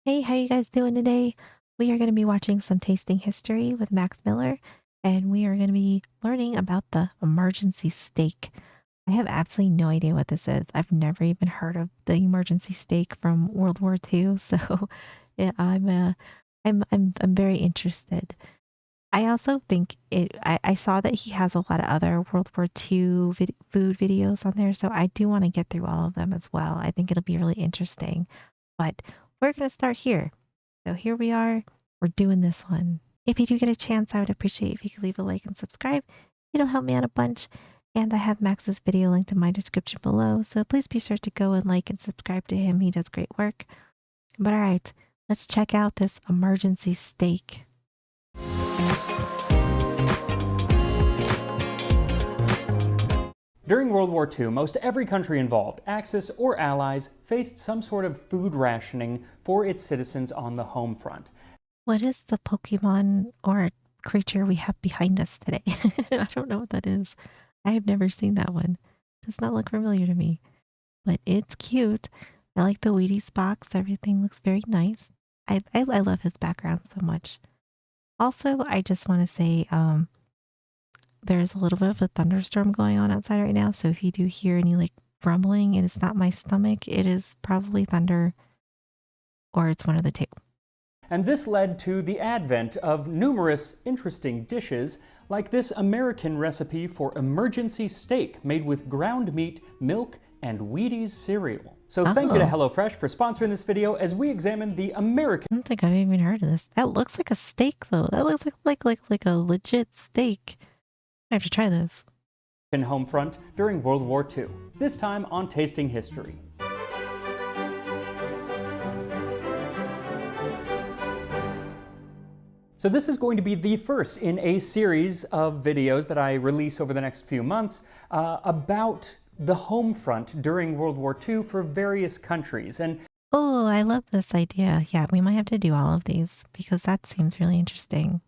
Hey, how you guys doing today? We are going to be watching some tasting history with Max Miller, and we are going to be learning about the emergency steak. I have absolutely no idea what this is. I've never even heard of the emergency steak from World War II, so yeah, I'm very interested. I also think I saw that he has a lot of other World War II food videos on there, so I do want to get through all of them as well. I think it'll be really interesting. But we're going to start here. So here we are. We're doing this one. If you do get a chance, I would appreciate if you could leave a like and subscribe. It'll help me out a bunch. And I have Max's video linked in my description below. So please be sure to go and like and subscribe to him. He does great work. But all right, let's check out this emergency steak. During World War II, most every country involved, Axis or allies, faced some sort of food rationing for its citizens on the home front. What is the Pokemon or creature we have behind us today? I don't know what that is. I have never seen that one. Does not look familiar to me, but it's cute. I like the Wheaties box. Everything looks very nice. I love his background so much. Also, I just want to say there's a little bit of a thunderstorm going on outside right now. So if you do hear any like rumbling and it's not my stomach, it is probably thunder or it's one of the two. And this led to the advent of numerous interesting dishes, like this American recipe for emergency steak made with ground meat, milk, and Wheaties cereal. So thank you to Oh, HelloFresh for sponsoring this video as we examine the American I don't think I've even heard of this. That looks like a steak though. That looks like a legit steak. I have to try this. home front during World War II, this time on Tasting History. So this is going to be the first in a series of videos that I release over the next few months about the home front during World War II for various countries. And Oh, I love this idea. Yeah, we might have to do all of these because that seems really interesting.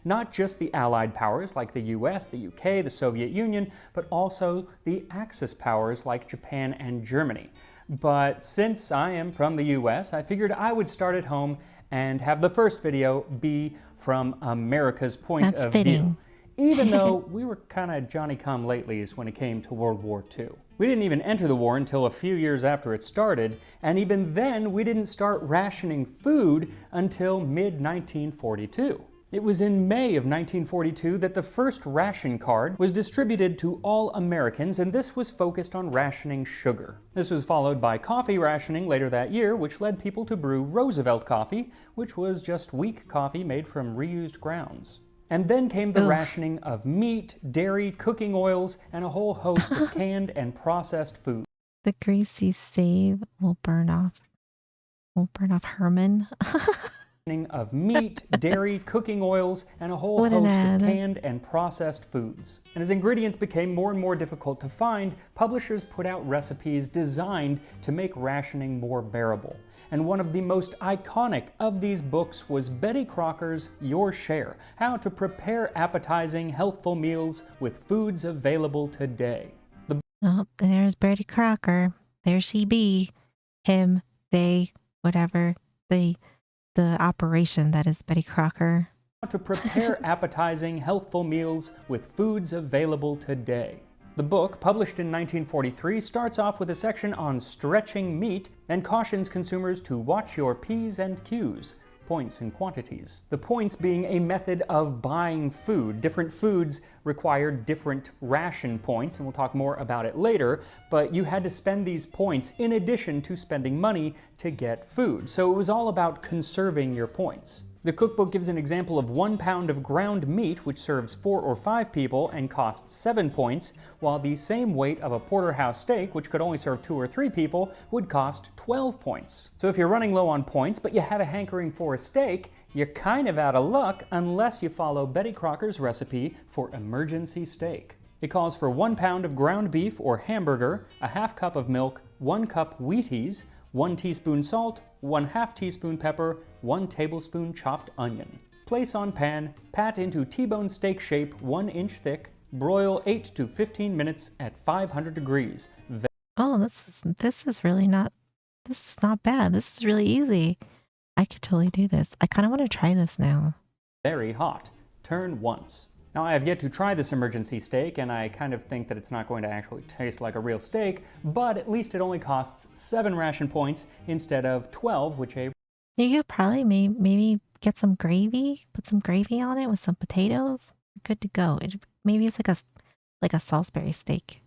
not just the Allied powers like the US, the UK, the Soviet Union, but also the Axis powers like Japan and Germany. But since I am from the US, I figured I would start at home and have the first video be from America's point That's of fitting. view, even though we were kind of Johnny-come-latelys when it came to World War II. We didn't even enter the war until a few years after it started, and even then we didn't start rationing food until mid-1942. It was in May of 1942 that the first ration card was distributed to all Americans, and this was focused on rationing sugar. This was followed by coffee rationing later that year, which led people to brew Roosevelt coffee, which was just weak coffee made from reused grounds. And then came the Oof. rationing of meat, dairy, cooking oils, and a whole host of canned and processed foods. The grease you save will burn off. Won't burn off Herman. Of meat, dairy, cooking oils, and a whole What an host of ad. canned and processed foods. And as ingredients became more and more difficult to find, publishers put out recipes designed to make rationing more bearable. And one of the most iconic of these books was Betty Crocker's Your Share: How to Prepare Appetizing, Healthful Meals with Foods Available Today. Oh, and there's Bertie Crocker. There she be. Him, they, whatever. The operation that is Betty Crocker. How to prepare appetizing, healthful meals with foods available today. The book, published in 1943, starts off with a section on stretching meat and cautions consumers to watch your P's and Q's, points and quantities. The points being a method of buying food. Different foods required different ration points, and we'll talk more about it later, but you had to spend these points in addition to spending money to get food. So it was all about conserving your points. The cookbook gives an example of 1 pound of ground meat, which serves 4 or 5 people and costs 7 points, while the same weight of a porterhouse steak, which could only serve 2 or 3 people, would cost 12 points. So if you're running low on points, but you have a hankering for a steak, you're kind of out of luck unless you follow Betty Crocker's recipe for emergency steak. It calls for 1 pound of ground beef or hamburger, a half cup of milk, 1 cup Wheaties, 1 teaspoon salt, 1/2 teaspoon pepper, 1 tablespoon chopped onion. Place on pan, pat into T-bone steak shape 1 inch thick, broil 8 to 15 minutes at 500 degrees. Oh, this is really not this is not bad. This is really easy. I could totally do this. I kind of want to try this now. Very hot. Turn once. Now, I have yet to try this emergency steak, and I kind of think that it's not going to actually taste like a real steak, but at least it only costs 7 ration points instead of 12, which a You could probably maybe get some gravy, put some gravy on it with some potatoes. Good to go. Maybe it's like a Salisbury steak.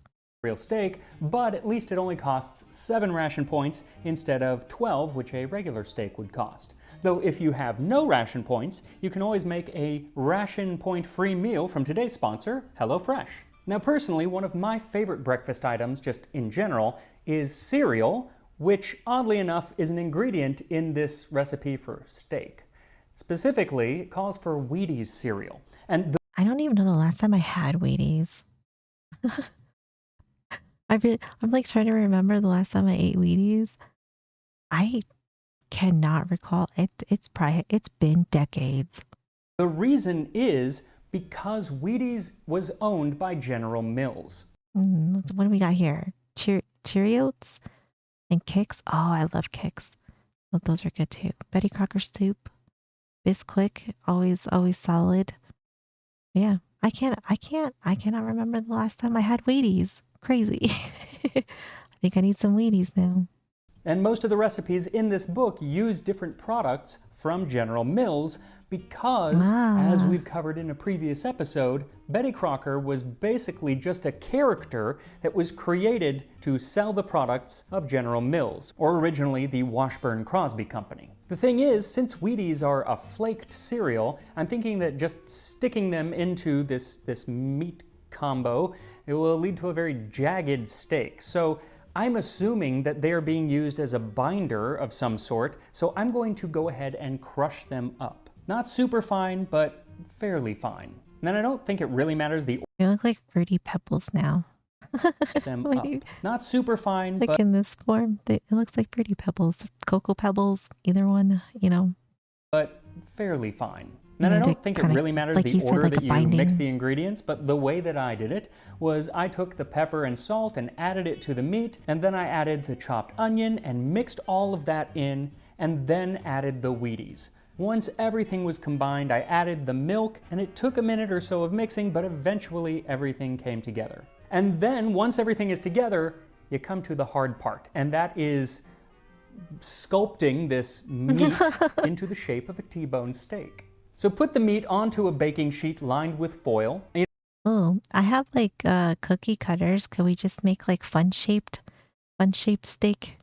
real steak, but at least it only costs 7 ration points instead of 12, which a regular steak would cost. Though if you have no ration points, you can always make a ration point free meal from today's sponsor, HelloFresh. Now personally, one of my favorite breakfast items, just in general, is cereal, which oddly enough is an ingredient in this recipe for steak. Specifically, it calls for Wheaties cereal. And I don't even know the last time I had Wheaties. I'm like trying to remember the last time I ate Wheaties. I cannot recall. It's been decades. the reason is because Wheaties was owned by General Mills. What do we got here? Cheerios and Kicks. Oh, I love Kicks. Those are good too. Betty Crocker soup, Bisquick, always solid. Yeah, I cannot remember the last time I had Wheaties. Crazy. I think I need some Wheaties now. And most of the recipes in this book use different products from General Mills because, as we've covered in a previous episode, Betty Crocker was basically just a character that was created to sell the products of General Mills, or originally the Washburn-Crosby Company. The thing is, since Wheaties are a flaked cereal, I'm thinking that just sticking them into this meat combo, it will lead to a very jagged steak. So I'm assuming that they are being used as a binder of some sort, so I'm going to go ahead and crush them up. Not super fine, but fairly fine. And then I don't think it really matters the They look like Fruity Pebbles now. them up. Not super fine, like but in this form, it looks like Fruity Pebbles, Cocoa Pebbles, either one, but fairly fine. And then I don't think it really matters like the said, order like that a you binding. mix the ingredients, but the way that I did it was I took the pepper and salt and added it to the meat, and then I added the chopped onion and mixed all of that in, and then added the Wheaties. Once everything was combined, I added the milk, and it took a minute or so of mixing, but eventually everything came together. And then, once everything is together, you come to the hard part, and that is sculpting this meat into the shape of a T-bone steak. So put the meat onto a baking sheet lined with foil. Oh, I have like cookie cutters. Could we just make like fun-shaped steak?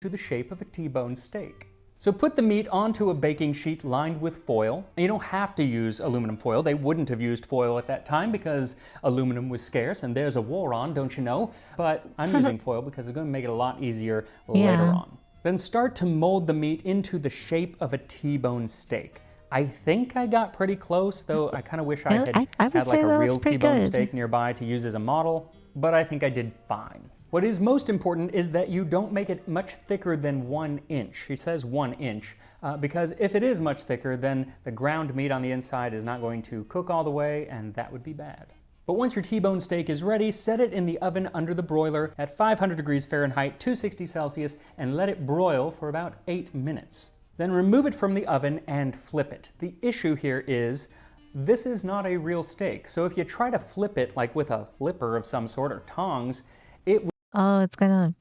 To the shape of a T-bone steak. So put the meat onto a baking sheet lined with foil. And you don't have to use aluminum foil. They wouldn't have used foil at that time because aluminum was scarce and there's a war on, don't you know? But I'm using foil because it's going to make it a lot easier later on. Then start to mold the meat into the shape of a T-bone steak. I think I got pretty close, though I kind of wish I had like a real T-bone steak nearby to use as a model, but I think I did fine. What is most important is that you don't make it much thicker than 1 inch. He says 1 inch, because if it is much thicker, then the ground meat on the inside is not going to cook all the way, and that would be bad. But once your T-bone steak is ready, set it in the oven under the broiler at 500 degrees Fahrenheit, 260 Celsius, and let it broil for about 8 minutes. Then remove it from the oven and flip it. The issue here is, this is not a real steak. So if you try to flip it like with a flipper of some sort or tongs, it will... Oh, it's gonna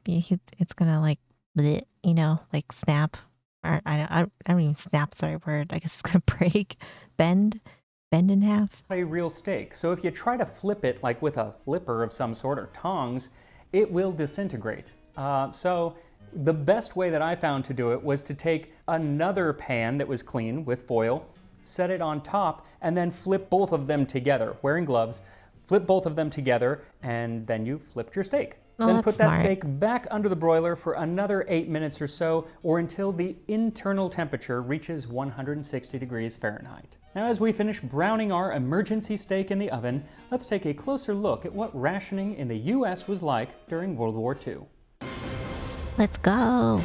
like, bleh, like snap. Or I don't even snap's the right word. I guess it's gonna break, bend in half. A real steak. So if you try to flip it like with a flipper of some sort or tongs, it will disintegrate. So the best way that I found to do it was to take another pan that was clean with foil, set it on top, and then flip both of them together, wearing gloves, flip both of them together, and then you flipped your steak. Oh, then put that smart. steak back under the broiler for another 8 minutes or so, or until the internal temperature reaches 160 degrees Fahrenheit. Now, as we finish browning our emergency steak in the oven, let's take a closer look at what rationing in the US was like during World War II. Let's go.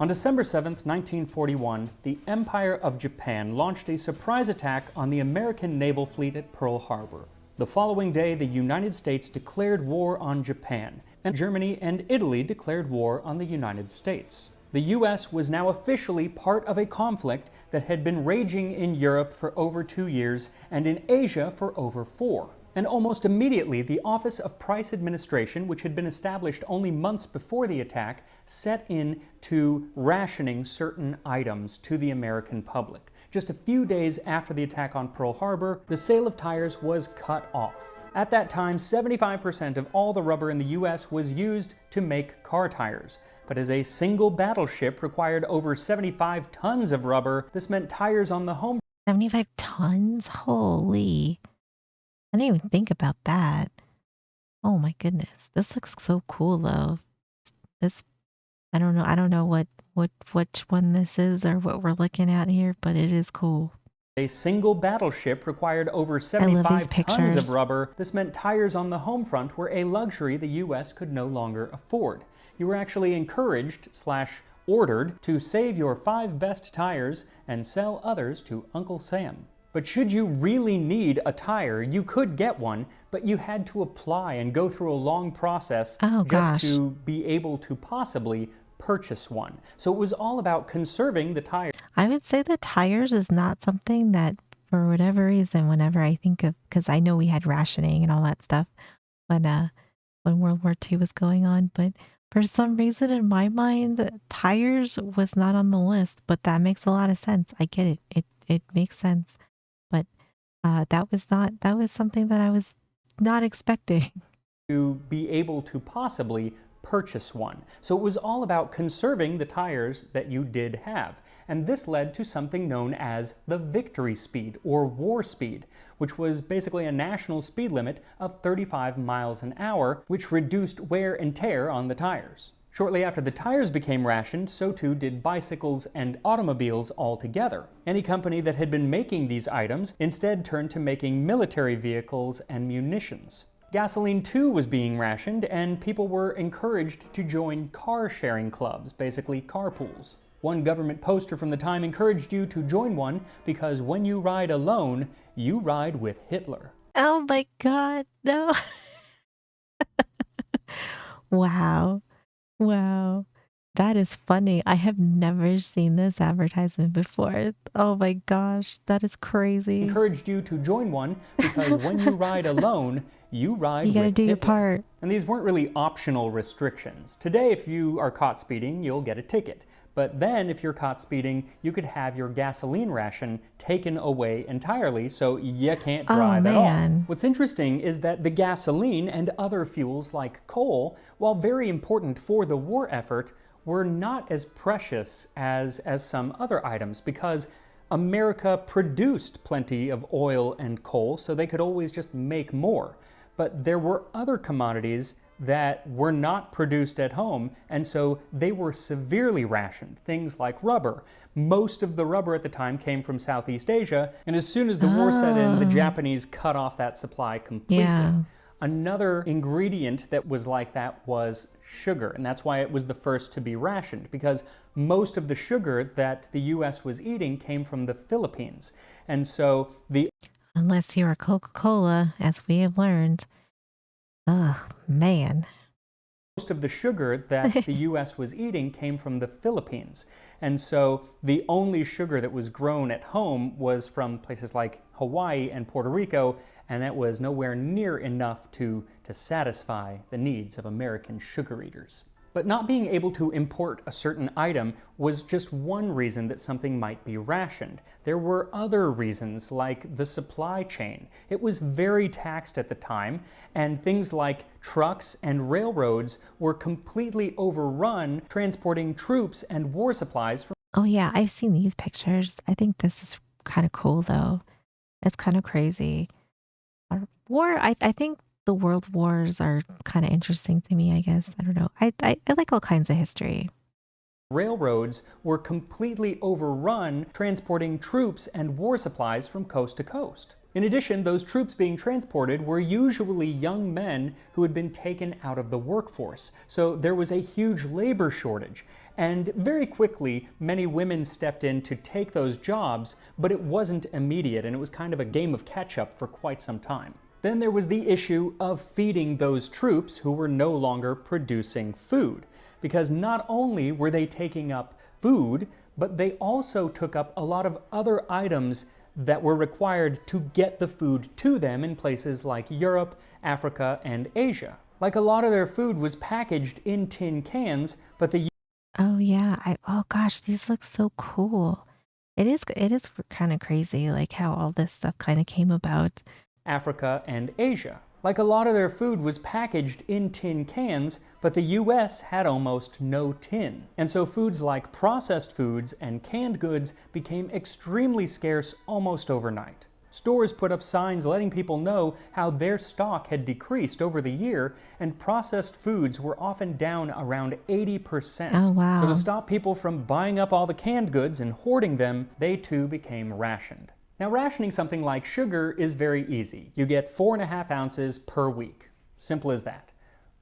On December 7, 1941, the Empire of Japan launched a surprise attack on the American naval fleet at Pearl Harbor. The following day, the United States declared war on Japan, and Germany and Italy declared war on the United States. The US was now officially part of a conflict that had been raging in Europe for over 2 years and in Asia for over 4. And almost immediately, the Office of Price Administration, which had been established only months before the attack, set in to rationing certain items to the American public. Just a few days after the attack on Pearl Harbor, the sale of tires was cut off. At that time, 75% of all the rubber in the US was used to make car tires. But as a single battleship required over 75 tons of rubber, this meant tires on the home 75 tons? Holy. I didn't even think about that. Oh my goodness. This looks so cool though. This I don't know which one this is or what we're looking at here, but it is cool. A single battleship required over I love these 75 tons of pictures. rubber. This meant tires on the home front were a luxury the US could no longer afford. You were actually encouraged/ordered to save your 5 best tires and sell others to Uncle Sam. But should you really need a tire, you could get one, but you had to apply and go through a long process Oh just gosh. to be able to possibly purchase one. So it was all about conserving the tires. I would say the tires is not something that, for whatever reason, whenever I think of, because I know we had rationing and all that stuff when World War II was going on, but for some reason in my mind, tires was not on the list. But that makes a lot of sense. I get it. It makes sense. But that was something that I was not expecting. To be able to possibly purchase one. So it was all about conserving the tires that you did have. And this led to something known as the victory speed or war speed, which was basically a national speed limit of 35 miles an hour, which reduced wear and tear on the tires. Shortly after the tires became rationed, so too did bicycles and automobiles altogether. Any company that had been making these items instead turned to making military vehicles and munitions. Gasoline too was being rationed, and people were encouraged to join car-sharing clubs, basically carpools. One government poster from the time encouraged you to join one because when you ride alone, you ride with Hitler. Oh my God, no. Wow. Wow. That is funny. I have never seen this advertisement before. Oh my gosh, that is crazy. Encouraged you to join one because when you ride alone, you ride You gotta with do your Hitler. part. And these weren't really optional restrictions. Today, if you are caught speeding, you'll get a ticket. But then, if you're caught speeding, you could have your gasoline ration taken away entirely, so you can't Oh drive at all. man. What's interesting is that the gasoline and other fuels like coal, while very important for the war effort, were not as precious as some other items because America produced plenty of oil and coal, so they could always just make more. But there were other commodities that were not produced at home, and so they were severely rationed. Things like rubber. Most of the rubber at the time came from Southeast Asia, and as soon as the war set in, the Oh. Japanese cut off that supply completely. Yeah. Another ingredient that was like that was sugar, and that's why it was the first to be rationed, because most of the sugar that the US was eating came from the Philippines. And so Unless you're a Coca-Cola, as we have learned. Ugh, man. most of the sugar that the US was eating came from the Philippines. And so the only sugar that was grown at home was from places like Hawaii and Puerto Rico, and that was nowhere near enough to satisfy the needs of American sugar eaters. But not being able to import a certain item was just one reason that something might be rationed. There were other reasons, like the supply chain. It was very taxed at the time, and things like trucks and railroads were completely overrun transporting troops and war supplies from Oh yeah, I've seen these pictures. I think this is kind of cool though. It's kind of crazy. I think the world wars are kind of interesting to me, I guess. I don't know. I like all kinds of history. railroads were completely overrun transporting troops and war supplies from coast to coast. In addition, those troops being transported were usually young men who had been taken out of the workforce, so there was a huge labor shortage. And very quickly, many women stepped in to take those jobs, but it wasn't immediate, and it was kind of a game of catch-up for quite some time. Then there was the issue of feeding those troops who were no longer producing food. because not only were they taking up food, but they also took up a lot of other items that were required to get the food to them in places like Europe, Africa, and Asia. Like a lot of their food was packaged in tin cans, but the Oh yeah. Oh gosh, these look so cool. It is kind of crazy like how all this stuff kind of came about. Africa, and Asia. Like a lot of their food was packaged in tin cans, but the US had almost no tin. And so foods like processed foods and canned goods became extremely scarce almost overnight. Stores put up signs letting people know how their stock had decreased over the year, and processed foods were often down around 80%. Oh So to wow. stop people from buying up all the canned goods and hoarding them, they too became rationed. Now, rationing something like sugar is very easy. You get 4.5 ounces per week. Simple as that.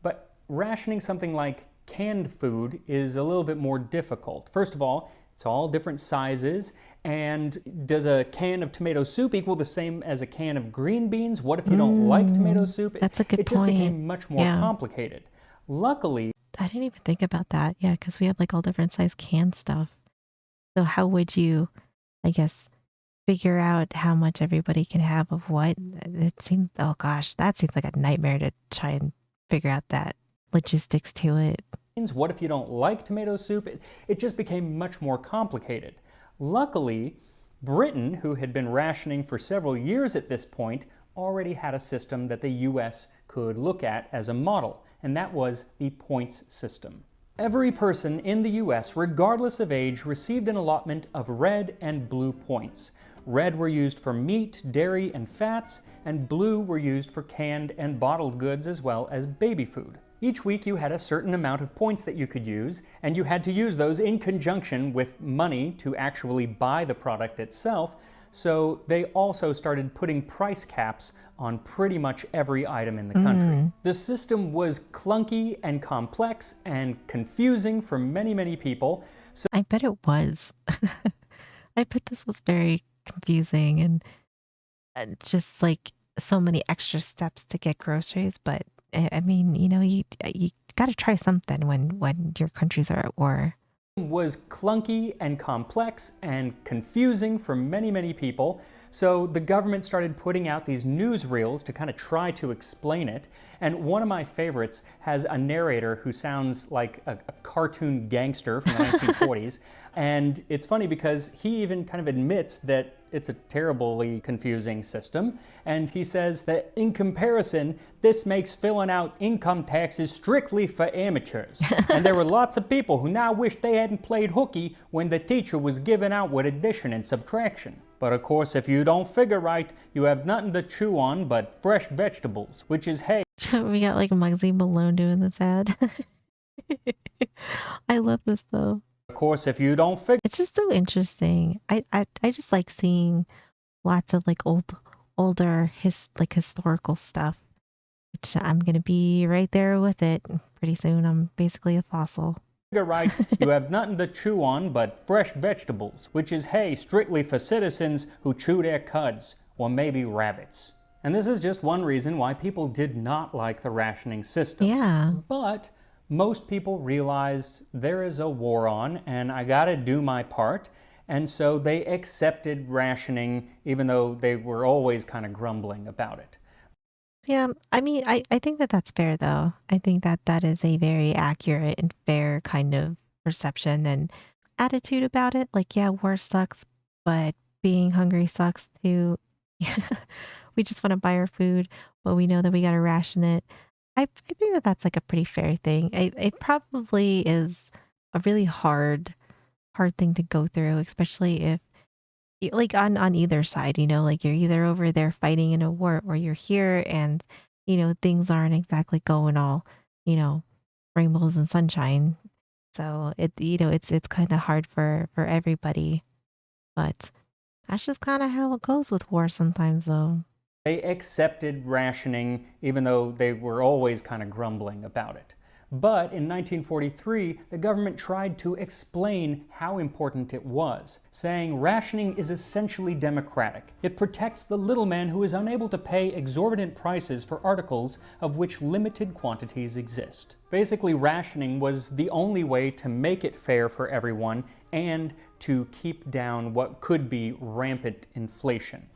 But rationing something like canned food is a little bit more difficult. First of all, it's all different sizes. And does a can of tomato soup equal the same as a can of green beans? What if you don't like tomato soup? That's a good It just point. became much more Yeah. complicated. Luckily, I didn't even think about that. Yeah, because we have like all different size can stuff. So how would you, I guess, figure out how much everybody can have of what? It seems, oh gosh, that seems like a nightmare to try and figure out that logistics to it. what if you don't like tomato soup? It just became much more complicated. Luckily, Britain, who had been rationing for several years at this point, already had a system that the US could look at as a model, and that was the points system. Every person in the US, regardless of age, received an allotment of red and blue points. Red were used for meat, dairy, and fats, and blue were used for canned and bottled goods as well as baby food. Each week you had a certain amount of points that you could use, and you had to use those in conjunction with money to actually buy the product itself, so they also started putting price caps on pretty much every item in the country. The system was clunky and complex and confusing for many, many people. So I bet it was. I bet this was very confusing and just like so many extra steps to get groceries. But I mean, you got to try something when your countries are at war. was clunky and complex and confusing for many, many people. So the government started putting out these newsreels to kind of try to explain it. And one of my favorites has a narrator who sounds like a cartoon gangster from the 1940s. And it's funny because he even kind of admits that it's a terribly confusing system. And he says that in comparison, this makes filling out income taxes strictly for amateurs. And there were lots of people who now wish they hadn't played hooky when the teacher was giving out with addition and subtraction. But of course, if you don't figure right, you have nothing to chew on but fresh vegetables, which is hay. We got like Muggsy Malone doing this ad. I love this though. Of course, if you don't figure It's just so interesting. I just like seeing lots of like older historical stuff, which I'm gonna be right there with it. Pretty soon I'm basically a fossil. right, you have nothing to chew on but fresh vegetables, which is hay strictly for citizens who chew their cuds, or maybe rabbits. And this is just one reason why people did not like the rationing system. Yeah. But most people realized there is a war on and I gotta do my part. And so they accepted rationing, even though they were always kind of grumbling about it. Yeah, I mean, I think that that's fair though. I think that that is a very accurate and fair kind of perception and attitude about it. Like, yeah, war sucks, but being hungry sucks too. We just want to buy our food, but we know that we got to ration it. I think that that's like a pretty fair thing. It probably is a really hard thing to go through, especially if like on either side, like you're either over there fighting in a war or you're here and things aren't exactly going all, you know, rainbows and sunshine. So it's kind of hard for everybody, but that's just kind of how it goes with war sometimes though. They accepted rationing, even though they were always kind of grumbling about it. But in 1943, the government tried to explain how important it was, saying rationing is essentially democratic. It protects the little man who is unable to pay exorbitant prices for articles of which limited quantities exist. Basically, rationing was the only way to make it fair for everyone and to keep down what could be rampant inflation.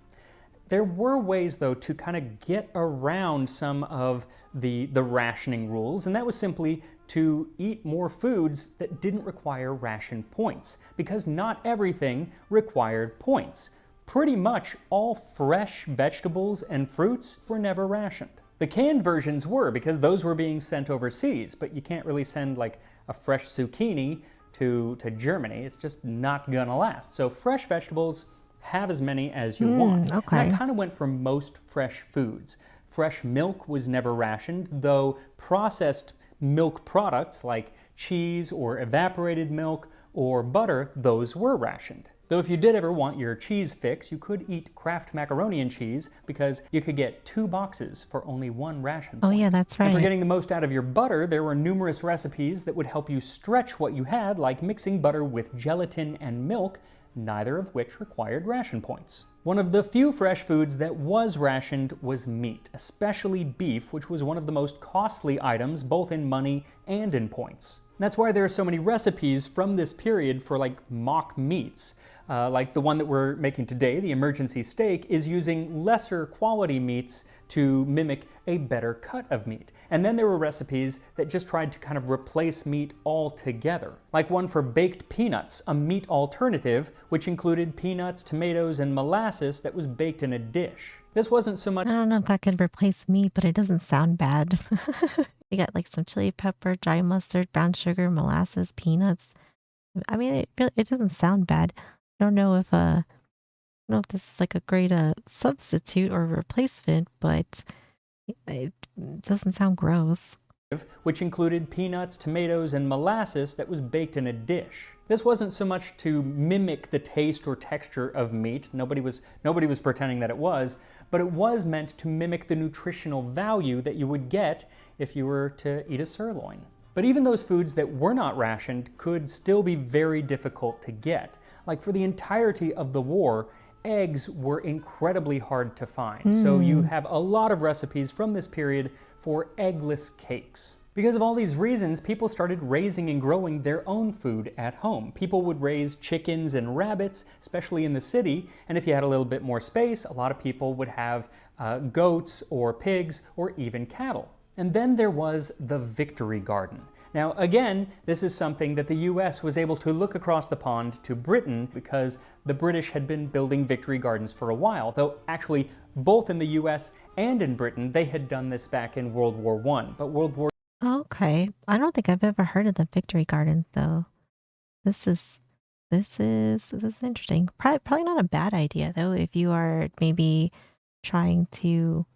There were ways, though, to kind of get around some of the rationing rules, and that was simply to eat more foods that didn't require ration points, because not everything required points. Pretty much all fresh vegetables and fruits were never rationed. The canned versions were, because those were being sent overseas, but you can't really send like a fresh zucchini to Germany. It's just not gonna last. So fresh vegetables, have as many as you want. Okay. And that kind of went for most fresh foods. Fresh milk was never rationed, though processed milk products like cheese or evaporated milk or butter, those were rationed. Though if you did ever want your cheese fix, you could eat Kraft macaroni and cheese because you could get 2 boxes for only 1 ration point. Oh yeah, that's right. And for getting the most out of your butter, there were numerous recipes that would help you stretch what you had, like mixing butter with gelatin and milk, neither of which required ration points. One of the few fresh foods that was rationed was meat, especially beef, which was one of the most costly items both in money and in points. That's why there are so many recipes from this period for like mock meats. Like the one that we're making today, the emergency steak, is using lesser quality meats to mimic a better cut of meat. And then there were recipes that just tried to kind of replace meat altogether. Like one for baked peanuts, a meat alternative, which included peanuts, tomatoes, and molasses that was baked in a dish. This wasn't so much... I don't know if that could replace meat, but it doesn't sound bad. You got like some chili pepper, dry mustard, brown sugar, molasses, peanuts. I mean, it doesn't sound bad. I don't know if I don't know if this is like a great substitute or replacement, but it doesn't sound gross. Which included peanuts, tomatoes, and molasses that was baked in a dish. This wasn't so much to mimic the taste or texture of meat, nobody was pretending that it was, but it was meant to mimic the nutritional value that you would get if you were to eat a sirloin. But even those foods that were not rationed could still be very difficult to get. Like for the entirety of the war, eggs were incredibly hard to find. So you have a lot of recipes from this period for eggless cakes. Because of all these reasons, people started raising and growing their own food at home. People would raise chickens and rabbits, especially in the city, and if you had a little bit more space, a lot of people would have goats or pigs or even cattle. And then there was the Victory Garden. Now again, this is something that the US was able to look across the pond to Britain because the British had been building victory gardens for a while, though actually both in the US and in Britain they had done this back in World War I. But World War Okay, I don't think I've ever heard of the Victory Gardens though. This is this is interesting. Probably not a bad idea though if you are maybe trying to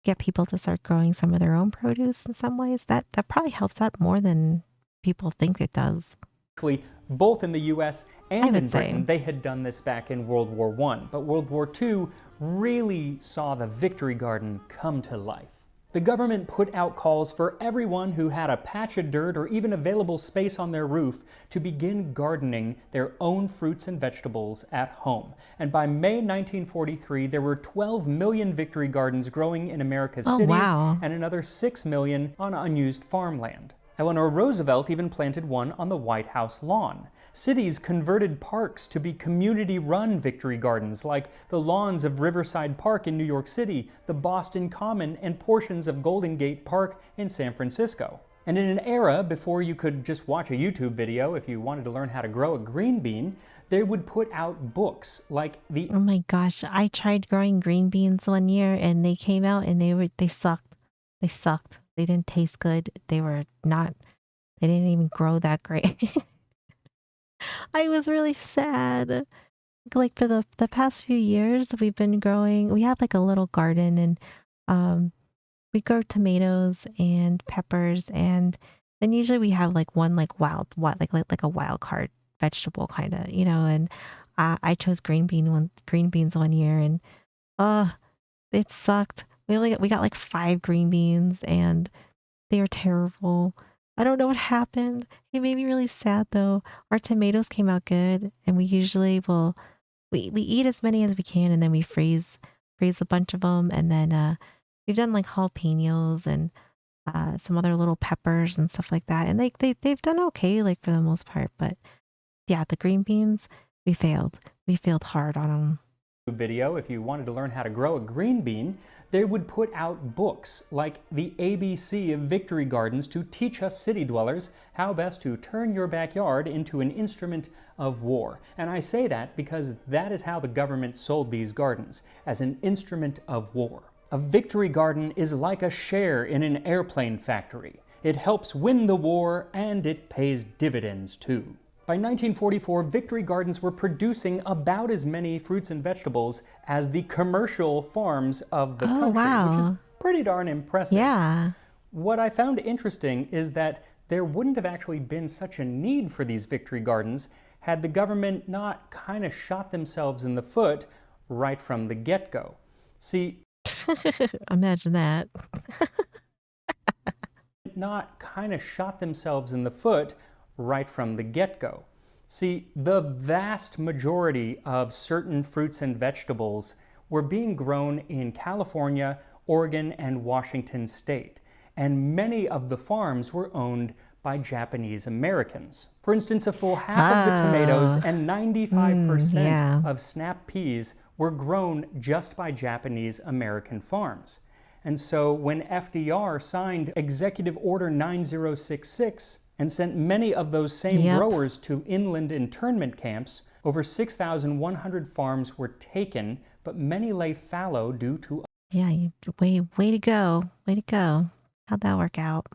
get people to start growing some of their own produce in some ways. That probably helps out more than people think it does. actually both in the US I and in would say. Britain, they had done this back in World War I. But World War II really saw the Victory Garden come to life. The government put out calls for everyone who had a patch of dirt or even available space on their roof to begin gardening their own fruits and vegetables at home. And by May 1943, there were 12 million victory gardens growing in America's Oh, cities wow. and another 6 million on unused farmland. Eleanor Roosevelt even planted one on the White House lawn. Cities converted parks to be community-run victory gardens, like the lawns of Riverside Park in New York City, the Boston Common, and portions of Golden Gate Park in San Francisco. And in an era before you could just watch a YouTube video if you wanted to learn how to grow a green bean, they would put out books like the... Oh my gosh, I tried growing green beans one year and they came out and they sucked. They sucked. They didn't taste good. They didn't even grow that great. I was really sad. Like for the past few years, we have like a little garden and um we grow tomatoes and peppers and then usually we have like one like like a wild card vegetable kind of, and I chose green beans one year and uh it sucked. We got like 5 green beans and they were terrible. I don't know what happened. He made me really sad though. Our tomatoes came out good, and we usually will we eat as many as we can, and then we freeze a bunch of them, and then we've done like jalapenos and some other little peppers and stuff like that, and they've done okay like for the most part. But yeah, the green beans we failed. We failed hard on them. Video, if you wanted to learn how to grow a green bean, they would put out books like the ABC of Victory Gardens to teach us city dwellers how best to turn your backyard into an instrument of war. And I say that because that is how the government sold these gardens, as an instrument of war. A victory garden is like a share in an airplane factory. It helps win the war and it pays dividends too. By 1944, Victory Gardens were producing about as many fruits and vegetables as the commercial farms of the Oh country, which is wow. pretty darn impressive. Yeah. What I found interesting is that there wouldn't have actually been such a need for these Victory Gardens had the government not kind of shot themselves in the foot right from the get-go. See, Imagine that. not kind of shot themselves in the foot right from the get-go. See, the vast majority of certain fruits and vegetables were being grown in California, Oregon, and Washington state, and many of the farms were owned by Japanese Americans. For instance, a full half of the tomatoes Oh, and 95% yeah. of snap peas were grown just by Japanese American farms. And so when FDR signed Executive Order 9066 and sent many of those same Yep. growers to inland internment camps, over 6,100 farms were taken, but many lay fallow due to Yeah, way to go. Way to go. How'd that work out?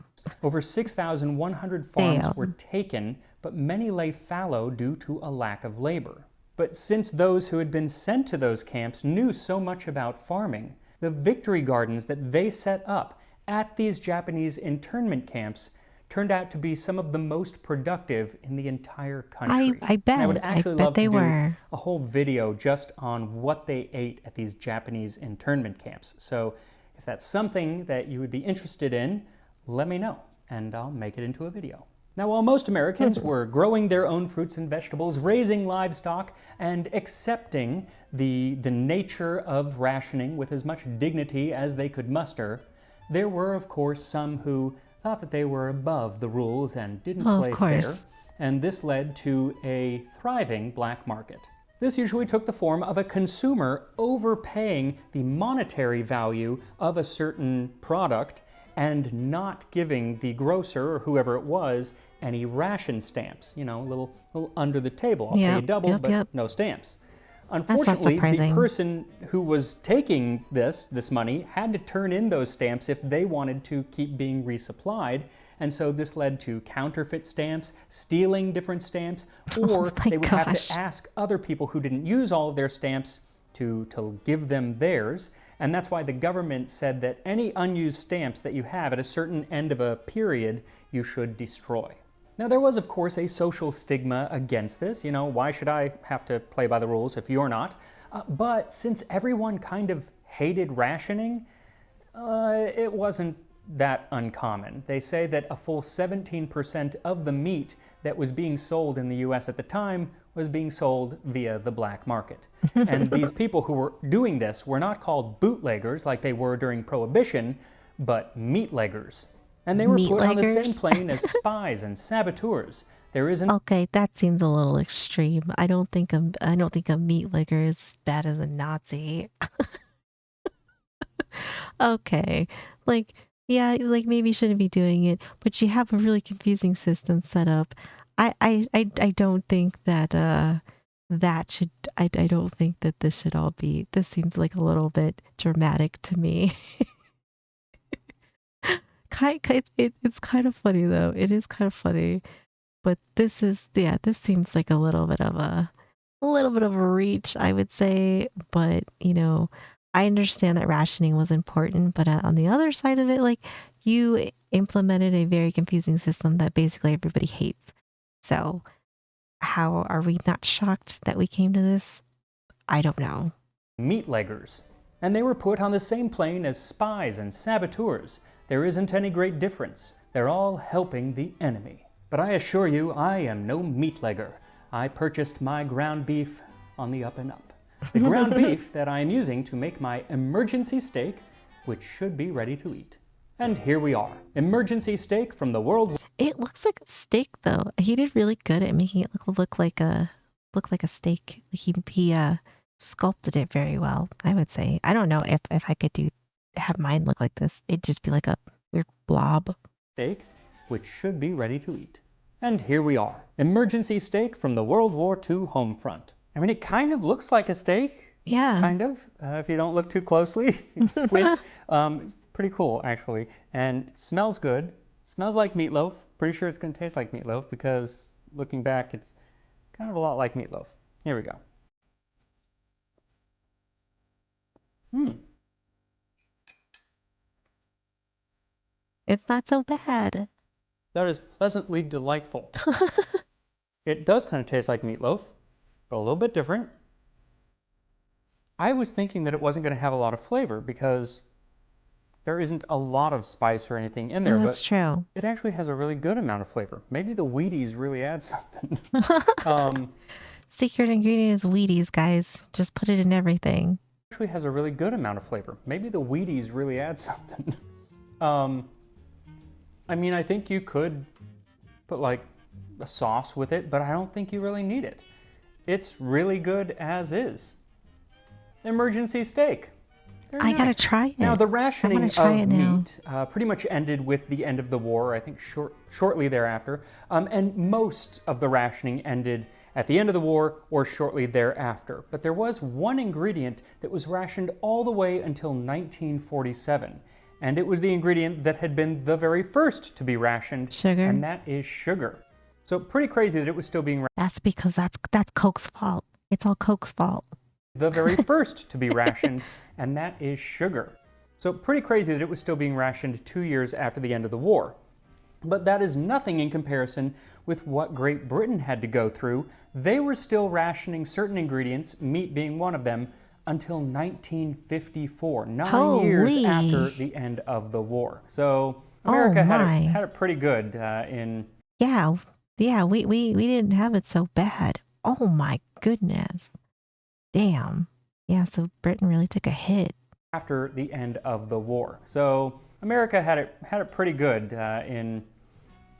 over 6,100 farms were Damn. taken, but many lay fallow due to a lack of labor. But since those who had been sent to those camps knew so much about farming, the victory gardens that they set up at these Japanese internment camps turned out to be some of the most productive in the entire country. I And I would bet. I actually bet love to they do were. a whole video just on what they ate at these Japanese internment camps. So if that's something that you would be interested in, let me know and I'll make it into a video. Now, while most Americans were growing their own fruits and vegetables, raising livestock, and accepting the nature of rationing with as much dignity as they could muster, there were, of course, some who thought that they were above the rules and didn't Oh, of play fair, course. and this led to a thriving black market. This usually took the form of a consumer overpaying the monetary value of a certain product and not giving the grocer or whoever it was any ration stamps, a little under the table. I'll pay you double, Yep, but yep. no stamps. That's not Unfortunately, the surprising. person who was taking this money had to turn in those stamps if they wanted to keep being resupplied. And so this led to counterfeit stamps, stealing different stamps, or My they would have gosh. to ask other people who didn't use all of their stamps to give them theirs. And that's why the government said that any unused stamps that you have at a certain end of a period, you should destroy. Now, there was, of course, a social stigma against this. Why should I have to play by the rules if you're not? But since everyone kind of hated rationing, it wasn't that uncommon. They say that a full 17% of the meat that was being sold in the US at the time was being sold via the black market. And these people who were doing this were not called bootleggers like they were during Prohibition, but meatleggers. And they were put on the same Meatleggers? plane as spies and saboteurs. There is an Okay, that seems a little extreme. I don't think a meatlicker is as bad as a Nazi. Okay. Like, yeah, like maybe you shouldn't be doing it, but you have a really confusing system set up. I don't think that that should I don't think that this should all be this seems like a little bit dramatic to me. It's kind of funny though. It is kind of funny, but this seems like a little bit of a reach, I would say. But I understand that rationing was important, but on the other side of it, like you implemented a very confusing system that basically everybody hates. So how are we not shocked that we came to this? I don't know. meatleggers. And they were put on the same plane as spies and saboteurs. There isn't any great difference. They're all helping the enemy. But I assure you, I am no meatlegger. I purchased my ground beef on the up and up. The ground beef that I am using to make my emergency steak, which should be ready to eat. And here we are. Emergency steak from the World. It looks like a steak, though. He did really good at making it look like a steak. He sculpted it very well, I would say. I don't know if I could have mine look like this. It'd just be like a weird blob. Steak, which should be ready to eat. And here we are. Emergency steak from the World War II home front. I mean, it kind of looks like a steak. Yeah. Kind of, if you don't look too closely. Squint. It's pretty cool, actually. And it smells good. Smells like meatloaf. Pretty sure it's going to taste like meatloaf because looking back, it's kind of a lot like meatloaf. Here we go. It's not so bad. That is pleasantly delightful. It does kind of taste like meatloaf, but a little bit different. I was thinking that it wasn't going to have a lot of flavor because there isn't a lot of spice or anything in there. That's true. It actually has a really good amount of flavor. Maybe the Wheaties really add something. Secret ingredient is Wheaties, guys. Just put it in everything. Actually has a really good amount of flavor. Maybe the Wheaties really add something. I mean, I think you could put like a sauce with it, but I don't think you really need it. It's really good as is. Emergency steak. Very I nice. gotta try it. Now, the rationing try of it now. meat pretty much ended with the end of the war, I think shortly thereafter. And most of the rationing ended at the end of the war or shortly thereafter. But there was one ingredient that was rationed all the way until 1947. And it was the ingredient that had been the very first to be rationed. Sugar. And that is sugar. So pretty crazy that it was still being That's because that's Coke's fault. It's all Coke's fault. the very first to be rationed, and that is sugar. So pretty crazy that it was still being rationed 2 years after the end of the war. But that is nothing in comparison with what Great Britain had to go through. They were still rationing certain ingredients, meat being one of them, until 1954, 9 years after the end of the war. So America had it pretty good in... Yeah, we didn't have it so bad. Oh my goodness. Damn. Yeah, so Britain really took a hit. After the end of the war. So America had it pretty good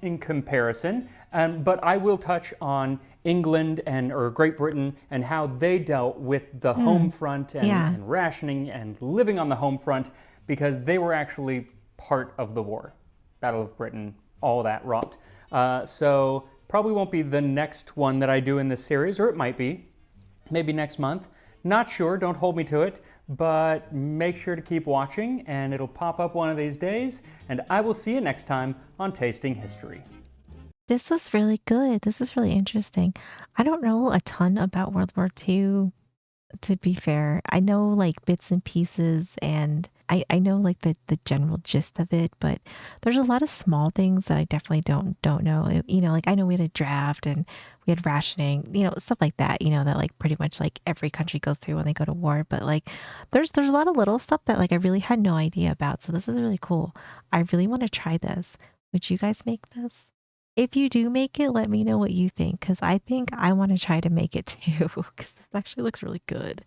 in comparison. But I will touch on England or Great Britain and how they dealt with the home front and rationing and living on the home front because they were actually part of the war. Battle of Britain, all that rot. So probably won't be the next one that I do in this series, or it might be. Maybe next month. Not sure, don't hold me to it, but make sure to keep watching and it'll pop up one of these days, and I will see you next time on Tasting History. This was really good. This is really interesting. I don't know a ton about World War II, to be fair. I know like bits and pieces and I know like the general gist of it, but there's a lot of small things that I definitely don't know. You know, like I know we had a draft and we had rationing, you know, stuff like that, you know, that like pretty much like every country goes through when they go to war. But like there's a lot of little stuff that like I really had no idea about. So this is really cool. I really want to try this. Would you guys make this? If you do make it, let me know what you think, because I think I want to try to make it too, because this actually looks really good.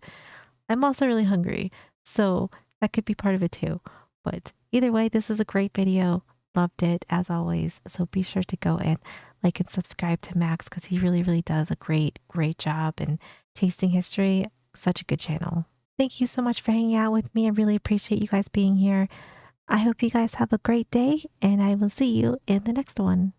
I'm also really hungry, so that could be part of it too. But either way, this is a great video. Loved it, as always. So be sure to go and like and subscribe to Max, because he really does a great job in tasting history. Such a good channel. Thank you so much for hanging out with me. I really appreciate you guys being here. I hope you guys have a great day, and I will see you in the next one.